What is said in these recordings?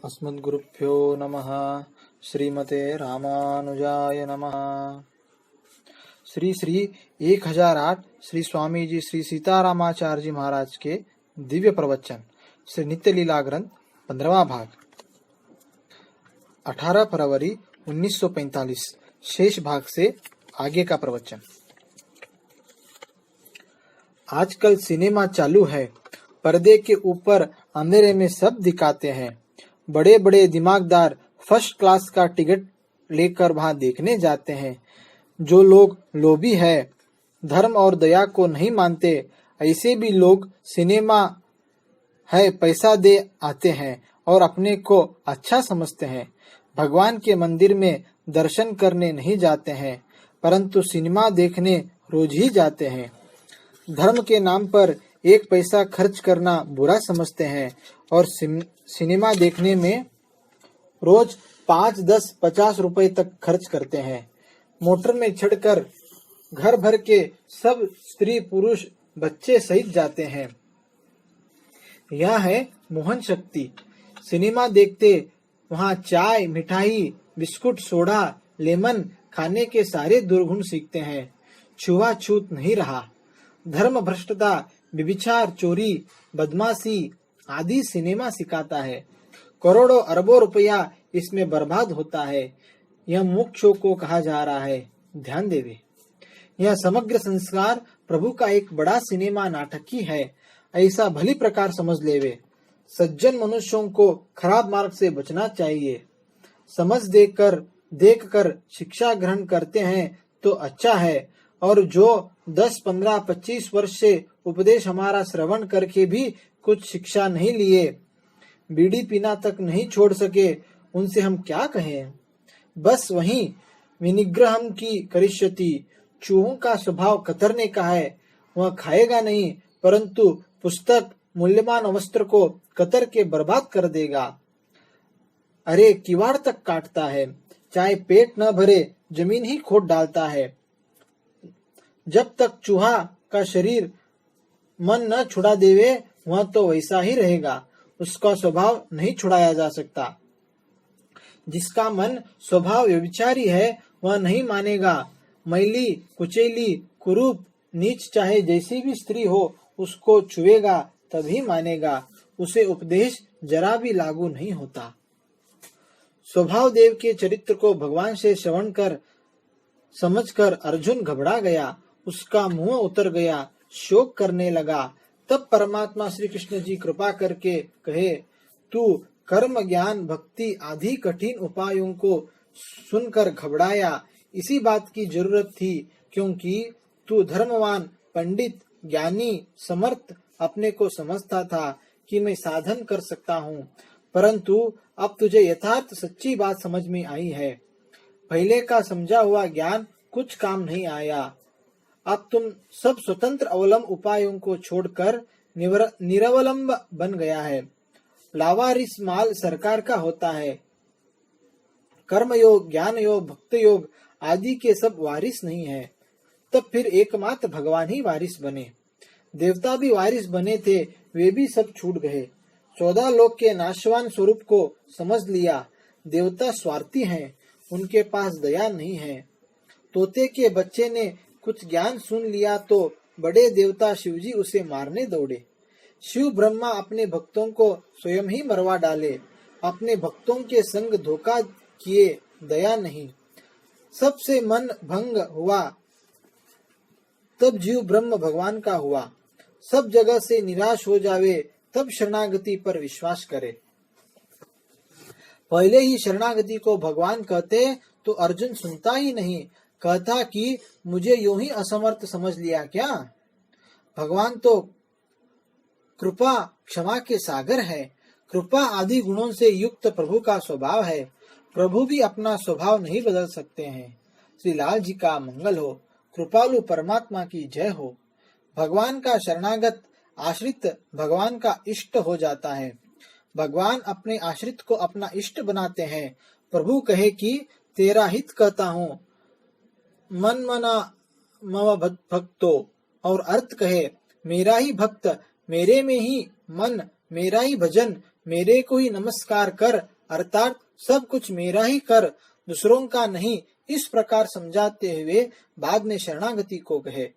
अस्मद्गुरुभ्यो नमः। श्रीमते रामानुजाय नमः। श्री श्री 1008 श्री स्वामी जी श्री सीतारामाचार्य जी महाराज के दिव्य प्रवचन श्री नित्य लीला ग्रंथ 15वां भाग 18 फरवरी 1945 शेष भाग से आगे का प्रवचन। आजकल सिनेमा चालू है, पर्दे के ऊपर अंधेरे में सब दिखाते हैं। बड़े बड़े दिमागदार फर्स्ट क्लास का टिकट लेकर वहां देखने जाते हैं। जो लोग लोभी है, धर्म और दया को नहीं मानते, ऐसे भी लोग सिनेमा है पैसा दे आते हैं और अपने को अच्छा समझते हैं। भगवान के मंदिर में दर्शन करने नहीं जाते हैं, परंतु सिनेमा देखने रोज ही जाते हैं। धर्म के नाम पर एक पैसा खर्च करना बुरा समझते हैं और सिनेमा देखने में रोज 5, 10, 50 रुपए तक खर्च करते हैं। मोटर में चढ़कर घर भर के सब स्त्री पुरुष बच्चे सहित जाते हैं। यह है मोहन शक्ति। सिनेमा देखते वहाँ चाय, मिठाई, बिस्कुट, सोडा, लेमन खाने के सारे दुर्गुण सीखते हैं। छुआछूत नहीं रहा। धर्म भ्रष्टता, व्यभिचार, चोरी, बदमाशी आदि सिनेमा सिखाता है। करोड़ों अरबों रुपया इसमें बर्बाद होता है। यह मोक्षों को कहा जा रहा है, ध्यान देवे। यह समग्र संस्कार प्रभु का एक बड़ा सिनेमा नाटक ही है, ऐसा भली प्रकार समझ लेवे। सज्जन मनुष्यों को खराब मार्ग से बचना चाहिए। समझ देख कर शिक्षा ग्रहण करते हैं तो अच्छा है, और जो 10, 15, 25 वर्ष से उपदेश हमारा श्रवण करके भी कुछ शिक्षा नहीं लिए, बीड़ी पीना तक नहीं छोड़ सके, उनसे हम क्या कहें। बस वही विनिग्रहम की करिष्यति। चूहों का स्वभाव कतरने का है। वह खाएगा नहीं, परंतु पुस्तक, मूल्यवान वस्त्र को कतर के बर्बाद कर देगा। अरे किवाड़ तक काटता है, चाहे पेट न भरे जमीन ही खोद डालता है। जब तक चूहा का शरीर मन न छुड़ा देवे, वह तो वैसा ही रहेगा। उसका स्वभाव नहीं छुड़ाया जा सकता। जिसका मन स्वभाव व्यभिचारी है, वह नहीं मानेगा। मैली, कुचैली, कुरूप, नीच चाहे जैसी भी स्त्री हो, उसको छुएगा तभी मानेगा। उसे उपदेश जरा भी लागू नहीं होता। स्वभाव देव के चरित्र को भगवान से श्रवण कर समझकर अर्जुन घबरा गया। उसका मुंह उतर गया, शोक करने लगा। तब परमात्मा श्री कृष्ण जी कृपा करके कहे, तू कर्म, ज्ञान, भक्ति आदि कठिन उपायों को सुनकर घबराया। इसी बात की जरूरत थी, क्योंकि तू धर्मवान, पंडित, ज्ञानी, समर्थ अपने को समझता था कि मैं साधन कर सकता हूँ, परंतु अब तुझे यथार्थ सच्ची बात समझ में आई है। पहले का समझा हुआ ज्ञान कुछ काम नहीं आया। अब तुम सब स्वतंत्र अवलंब उपायों को छोड़कर निरवलंब बन गया है। लावारिस माल सरकार का होता है। कर्म योग, ज्ञान योग, भक्त योग आदि के सब वारिस नहीं है। तब फिर एकमात्र भगवान ही वारिस बने। देवता भी वारिस बने थे, वे भी सब छूट गए। 14 लोक के नाशवान स्वरूप को समझ लिया। देवता स्वार्थी हैं, उनके पास दया नहीं है। तोते के बच्चे ने कुछ ज्ञान सुन लिया तो बड़े देवता शिवजी उसे मारने दौड़े। शिव ब्रह्मा अपने भक्तों को स्वयं ही मरवा डाले। अपने भक्तों के संग धोखा किए, दया नहीं। सबसे मन भंग हुआ, तब जीव ब्रह्म भगवान का हुआ। सब जगह से निराश हो जावे, तब शरणागति पर विश्वास करे। पहले ही शरणागति को भगवान कहते तो अर्जुन सुनता ही नहीं, कहता कि मुझे यूं ही असमर्थ समझ लिया क्या। भगवान तो कृपा क्षमा के सागर है। कृपा आदि गुणों से युक्त प्रभु का स्वभाव है। प्रभु भी अपना स्वभाव नहीं बदल सकते हैं। श्री लाल जी का मंगल हो। कृपालु परमात्मा की जय हो। भगवान का शरणागत आश्रित भगवान का इष्ट हो जाता है। भगवान अपने आश्रित को अपना इष्ट बनाते हैं। प्रभु कहे कि तेरा हित कहता हूँ, मन मना मम भक्तो, और अर्थ कहे मेरा ही भक्त मेरे में ही मन मेरा ही भजन, मेरे को ही नमस्कार कर, अर्थात सब कुछ मेरा ही कर, दूसरों का नहीं, इस प्रकार समझाते हुए बाद में शरणागति को कहे।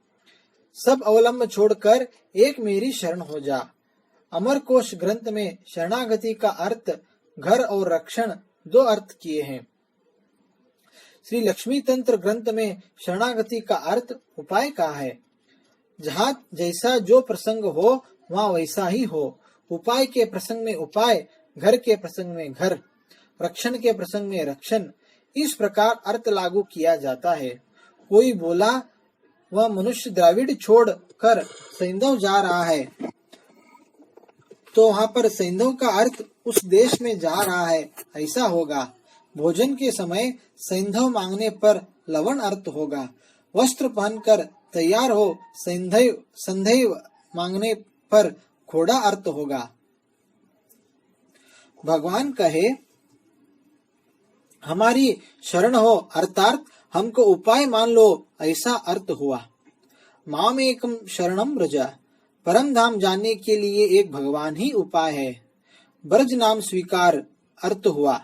सब अवलंब छोड़कर एक मेरी शरण हो जा। अमरकोश ग्रंथ में शरणागति का अर्थ घर और रक्षण दो अर्थ किए हैं। श्री लक्ष्मी तंत्र ग्रंथ में शरणागति का अर्थ उपाय का है। जहाँ जैसा जो प्रसंग हो वहाँ वैसा ही हो। उपाय के प्रसंग में उपाय, घर के प्रसंग में घर, रक्षण के प्रसंग में रक्षण, इस प्रकार अर्थ लागू किया जाता है। कोई बोला वह मनुष्य द्राविड़ छोड़ कर सैंधव जा रहा है, तो वहाँ पर सैंधव का अर्थ उस देश में जा रहा है ऐसा होगा। भोजन के समय सैंधव मांगने पर लवण अर्थ होगा। वस्त्र पहनकर तैयार हो संधैव मांगने पर घोड़ा अर्थ होगा। भगवान कहे हमारी शरण हो, अर्थात हमको उपाय मान लो, ऐसा अर्थ हुआ। माम एकम शरणम व्रज, परम धाम जानने के लिए एक भगवान ही उपाय है। ब्रज नाम स्वीकार अर्थ हुआ,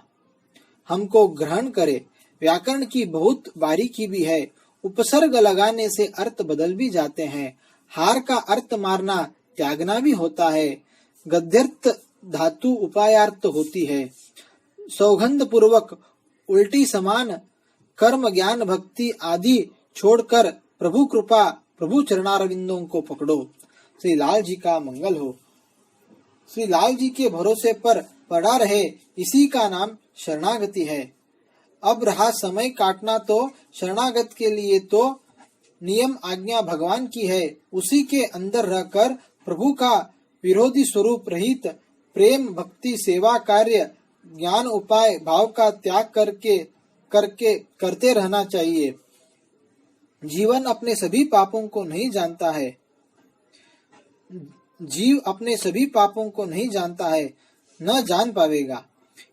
हमको ग्रहण करे। व्याकरण की बहुत बारीकी भी है, उपसर्ग लगाने से अर्थ बदल भी जाते हैं। हार का अर्थ मारना त्यागना भी होता है। गद्यर्थ धातु उपायार्थ होती है। सौगंध पूर्वक उल्टी समान कर्म ज्ञान भक्ति आदि छोड़कर प्रभु कृपा प्रभु चरणारविंदों को पकड़ो। श्री लाल जी का मंगल हो। श्री लाल जी के भरोसे पर पड़ा रहे, इसी का नाम शरणागति है। अब रहा समय काटना, तो शरणागत के लिए तो नियम आज्ञा भगवान की है। उसी के अंदर रहकर प्रभु का विरोधी स्वरूप रहित प्रेम भक्ति सेवा कार्य ज्ञान उपाय भाव का त्याग करते रहना चाहिए। जीवन अपने सभी पापों को नहीं जानता है। जीव अपने सभी पापों को नहीं जानता है, न जान पावेगा।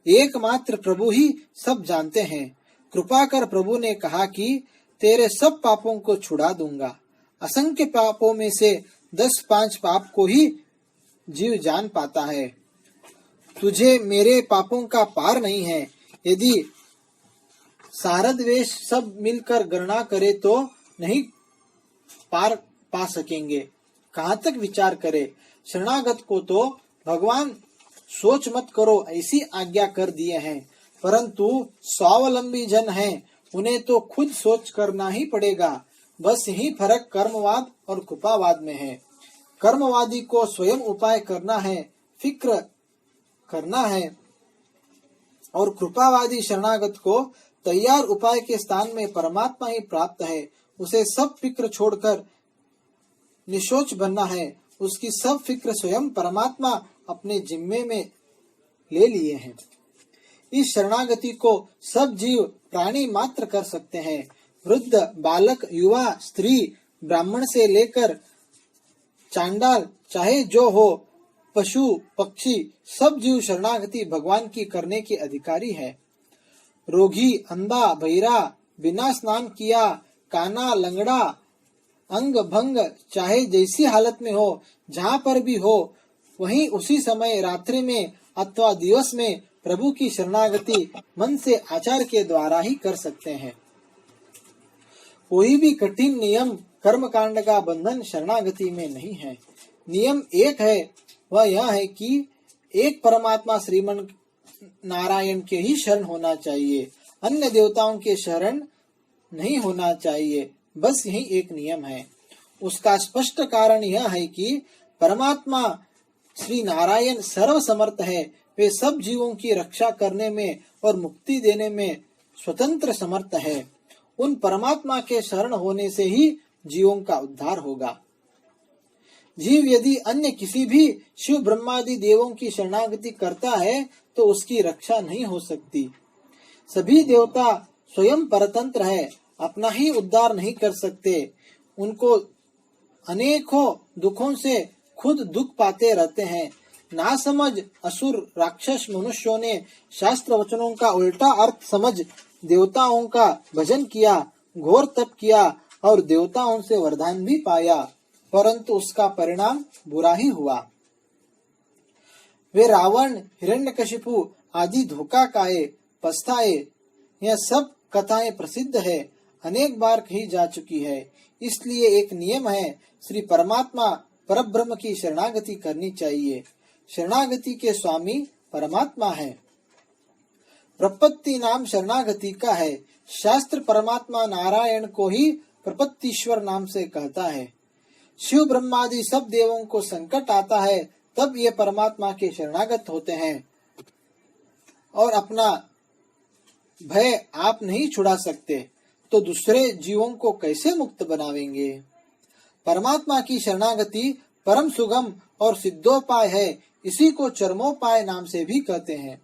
एकमात्र प्रभु ही सब जानते हैं। कृपा कर प्रभु ने कहा कि तेरे सब पापों को छुड़ा दूंगा। असंख्य पापों में से 10-5 पाप को ही जीव जान पाता है। तुझे मेरे पापों का पार नहीं है। यदि सारद्वेश सब मिलकर गणना करे तो नहीं पार पा सकेंगे। कहाँ तक विचार करे। शरणागत को तो भगवान सोच मत करो ऐसी आज्ञा कर दिए हैं, परंतु स्वावलंबी जन हैं, उन्हें तो खुद सोच करना ही पड़ेगा। बस यही फर्क कर्मवाद और कृपावाद में है। कर्मवादी को स्वयं उपाय करना है, फिक्र करना है, और कृपावादी शरणागत को तैयार उपाय के स्थान में परमात्मा ही प्राप्त है। उसे सब फिक्र छोड़कर निशोच बनना है। उसकी सब फिक्र स्वयं परमात्मा अपने जिम्मे में ले लिए हैं। इस शरणागति को सब जीव प्राणी मात्र कर सकते हैं। वृद्ध बालक युवा स्त्री ब्राह्मण से लेकर चांडाल चाहे जो हो, पशु पक्षी सब जीव शरणागति भगवान की करने के अधिकारी है। रोगी अंधा बहिरा बिना स्नान किया काना लंगड़ा अंग भंग चाहे जैसी हालत में हो, जहाँ पर भी हो, वहीं उसी समय रात्रि में अथवा दिवस में प्रभु की शरणागति मन से आचार के द्वारा ही कर सकते हैं। कोई भी कठिन नियम कर्म कांड का बंधन शरणागति में नहीं है। नियम एक है, वह यह है कि एक परमात्मा श्रीमन नारायण के ही शरण होना चाहिए, अन्य देवताओं के शरण नहीं होना चाहिए। बस यही एक नियम है। उसका स्पष्ट कारण यह है कि परमात्मा श्री नारायण सर्व समर्थ है। वे सब जीवों की रक्षा करने में और मुक्ति देने में स्वतंत्र समर्थ है। उन परमात्मा के शरण होने से ही जीवों का उद्धार होगा। जीव यदि अन्य किसी भी शिव ब्रह्मादि देवों की शरणागति करता है तो उसकी रक्षा नहीं हो सकती। सभी देवता स्वयं परतंत्र है, अपना ही उद्धार नहीं कर सकते। उनको अनेकों दुखों से खुद दुख पाते रहते हैं। नासमझ असुर राक्षस मनुष्यों ने शास्त्र वचनों का उल्टा अर्थ समझ देवताओं का भजन किया, घोर तप किया और देवताओं से वरदान भी पाया, परंतु उसका परिणाम बुरा ही हुआ। वे रावण, हिरण्यकशिपु आदि धोखा खाए, पछताए। यह सब कथाएं प्रसिद्ध है, अनेक बार कही जा चुकी है। इसलिए एक नियम है, श्री परमात्मा परब्रह्म की शरणागति करनी चाहिए। शरणागति के स्वामी परमात्मा है। प्रपत्ति नाम शरणागति का है। शास्त्र परमात्मा नारायण को ही प्रपत्तिश्वर नाम से कहता है। शिव ब्रह्मादि सब देवों को संकट आता है, तब ये परमात्मा के शरणागत होते हैं और अपना भय आप नहीं छुड़ा सकते, तो दूसरे जीवों को कैसे मुक्त बनावेंगे। परमात्मा की शरणागति परम सुगम और सिद्धोपाय है। इसी को चरमोपाय नाम से भी कहते हैं।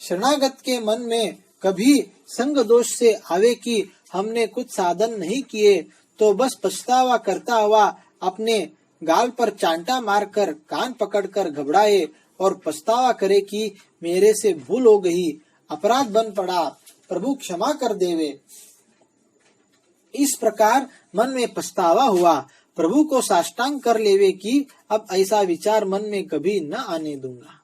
शरणागत के मन में कभी संग दोष से आवे कि हमने कुछ साधन नहीं किए, तो बस पछतावा करता हुआ अपने गाल पर चांटा मारकर कान पकड़कर घबराए और पछतावा करे कि मेरे से भूल हो गई, अपराध बन पड़ा, प्रभु क्षमा कर देवे। इस प्रकार मन में पछतावा हुआ, प्रभु को साष्टांग कर लेवे कि अब ऐसा विचार मन में कभी न आने दूंगा।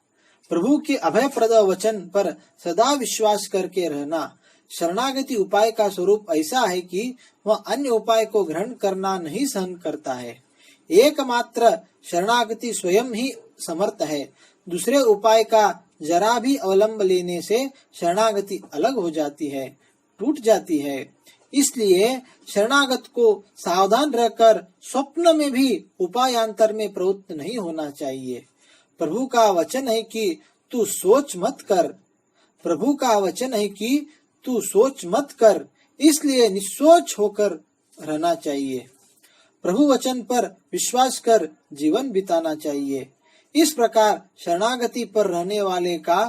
प्रभु के अभय प्रद वचन पर सदा विश्वास करके रहना। शरणागति उपाय का स्वरूप ऐसा है कि वह अन्य उपाय को ग्रहण करना नहीं सहन करता है। एकमात्र शरणागति स्वयं ही समर्थ है। दूसरे उपाय का जरा भी अवलंब लेने से शरणागति अलग हो जाती है, टूट जाती है। इसलिए शरणागत को सावधान रहकर स्वप्न में भी उपायांतर में प्रवृत्त नहीं होना चाहिए। प्रभु का वचन है कि तू सोच मत कर। प्रभु का वचन है कि तू सोच मत कर, इसलिए निसोच होकर रहना चाहिए। प्रभु वचन पर विश्वास कर जीवन बिताना चाहिए। इस प्रकार शरणागति पर रहने वाले का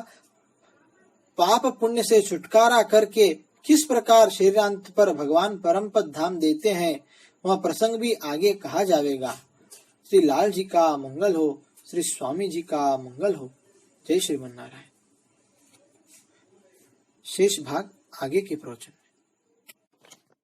पाप पुण्य से छुटकारा करके किस प्रकार शरीरांत पर भगवान परम पद धाम देते हैं, वह प्रसंग भी आगे कहा जाएगा। श्री लाल जी का मंगल हो, श्री स्वामी जी का मंगल हो। जय श्रीमन नारायण। शेष भाग आगे के प्रवचन।